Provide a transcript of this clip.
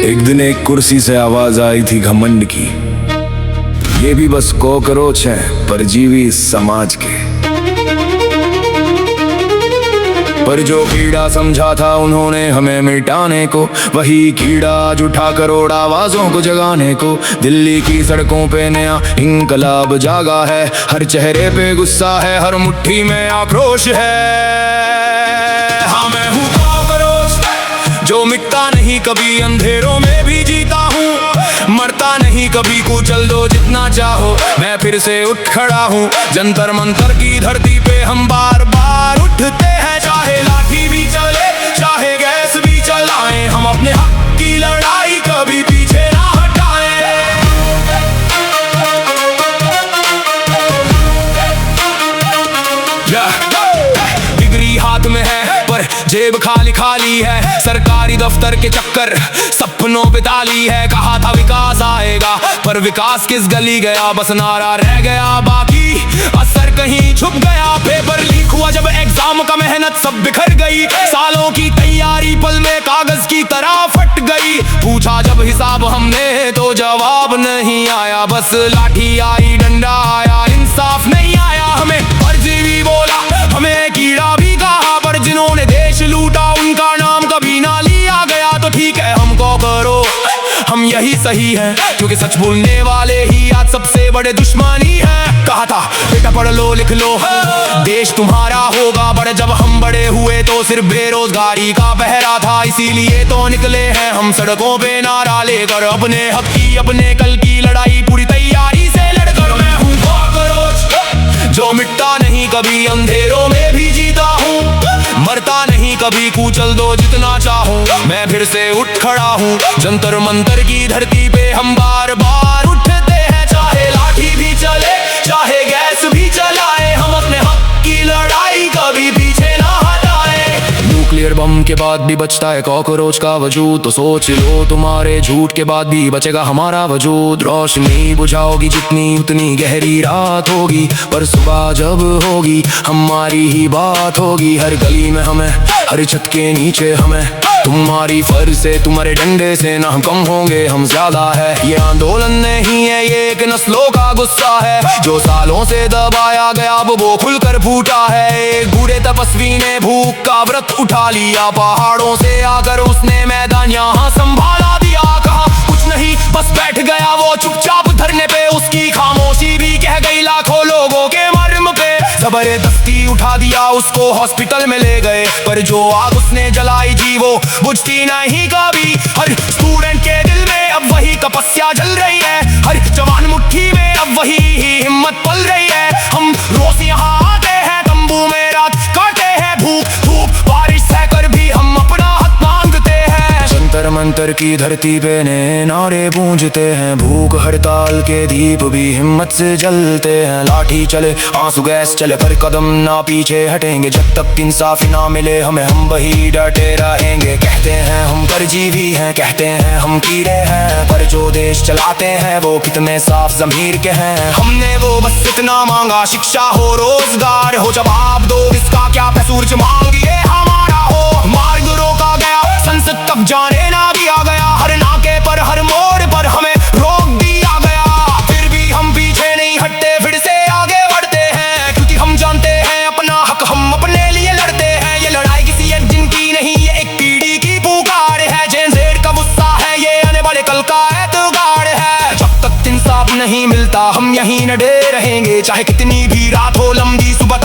एक दिन एक कुर्सी से आवाज आई थी घमंड की, ये भी बस कॉकरोच है परजीवी इस समाज के। पर जो कीड़ा समझा था उन्होंने हमें मिटाने को, वही कीड़ा आज उठा करोड़ आवाजों को जगाने को। दिल्ली की सड़कों पे नया इंकलाब जागा है, हर चेहरे पे गुस्सा है, हर मुट्ठी में आक्रोश है। हाँ मैं हूँ कॉकरोच जो मिटता नहीं कभी, अंधेरों में भी जीता हूँ, मरता नहीं कभी। कुचल दो जितना चाहो, मैं फिर से उठ खड़ा हूँ। जंतर मंतर की धरती पे हम बार बार उठते हैं, चाहे लाठी भी चले चाहे गैस भी चलाएं, हम अपने हक की लड़ाई कभी पीछे ना हटाएं। डिग्री हाथ में है पर जेब खाली खाली है, सरकारी दफ्तर के चक्कर सपनों पे ताली है। कहा था विकास आएगा पर विकास किस गली गया, बस नारा रह गया बाकी असर कहीं छुप गया। पेपर लीक हुआ जब एग्जाम का मेहनत सब बिखर गई, सालों की तैयारी पल में कागज की तरह फट गई। पूछा जब हिसाब हमने तो जवाब नहीं आया, बस लाठी आई डंडा आया इंसाफ नहीं आया। हमें परजीवी बोला हमें कीड़ा भी कहा, पर जिन्होंने देश लूटा उनका नाम कभी ना लिया गया। तो ठीक है हमको करो, हम यही सही है, क्योंकि सच बोलने वाले ही आज सबसे बड़े दुश्मनी है। कहा था बेटा पढ़ लो लिख लो देश तुम्हारा होगा, बड़े जब हम बड़े हुए तो सिर्फ बेरोजगारी का पहरा था। इसीलिए तो निकले हैं हम सड़कों पे नारा लेकर, अपने हक की अपने कल की लड़ाई पूरी तैयारी से लड़कर। मैं हूँ कॉकरोच जो मिटता नहीं कभी, अंधेरों में भी जीता हूँ, मरता नहीं कभी। कुचल दो जितना चाहो, मैं फिर से उठ खड़ा हूँ। जंतर मंतर की धरती पे हम बार बार उठते हैं, चाहे लाठी भी चले चाहे गैस भी चलाए, हम अपने हक की लड़ाई कभी पीछे ना हटाए। न्यूक्लियर बम के बाद भी बचता है कॉकरोच का वजूद, तो सोच लो तुम्हारे झूठ के बाद भी बचेगा हमारा वजूद। रोशनी बुझाओगी जितनी उतनी गहरी रात होगी, पर सुबह जब होगी हमारी ही बात होगी। हर गली में हमें, हर छत के नीचे हमें, तुम्हारी फर्ज से तुम्हारे डंडे से ना हम कम होंगे हम ज्यादा है। ये आंदोलन नहीं है ये एक नस्लों का गुस्सा है, जो सालों से दबाया गया अब वो खुलकर फूटा है। एक बूढ़े तपस्वी ने भूख का व्रत उठा लिया, पहाड़ों से आकर उसने मैदान यहाँ संभाला दिया। कहा कुछ नहीं बस बैठ गया वो चुपचाप धरने पे, उसकी खामोशी भी कह गई लाखों लोगों के मर्म पे। जबरदस्ती उठा दिया उसको हॉस्पिटल में ले गए, पर जो आग उसने जलाई थी वो बुझती नहीं कभी। हर स्टूडेंट के दिल में अब वही तपस्या जल रही है, हर जवान मुट्ठी में अब वही हिम्मत पल रही है। हम रोज यहाँ आते हैं तंबू में रात काटते हैं, भूख धूप बारिश सहकर भी हम अपना हक मांगते हैं। जंतर मंतर की धरती पे नए नारे गूंजते हैं, भूख हड़ताल के दीप भी हिम्मत से जलते हैं। लाठी चले आंसू गैस चले पर कदम ना पीछे हटेंगे, जब तक इंसाफ ना मिले हमें हम वही डटे रहेंगे। कहते हैं हम परजीवी हैं, कहते हैं हम कीड़े हैं, पर जो देश चलाते हैं वो कितने साफ ज़मीर के हैं। हमने वो बस इतना मांगा, शिक्षा हो रोजगार हो, जवाब दो इसका क्या कसूर मांगिए हमारा हो। मार्ग रोका गया संसद तक जाने ना दिया गया, हर नाके पर हर मोड़ पर हमें रोक दिया गया। फिर भी हम पीछे नहीं हटते, फिर से आगे बढ़ते हैं, क्योंकि हम जानते हैं अपना हक हम अपने लिए लड़ते हैं। ये लड़ाई किसी एक दिन की नहीं, ये एक पीढ़ी की पुकार है। जेन-ज़ेड का गुस्सा है, ये आने वाले कल का एतबार है। जब तक इंसाफ नहीं मिलता हम यहीं डटे रहेंगे, चाहे कितनी भी रात हो लंबी, सुबह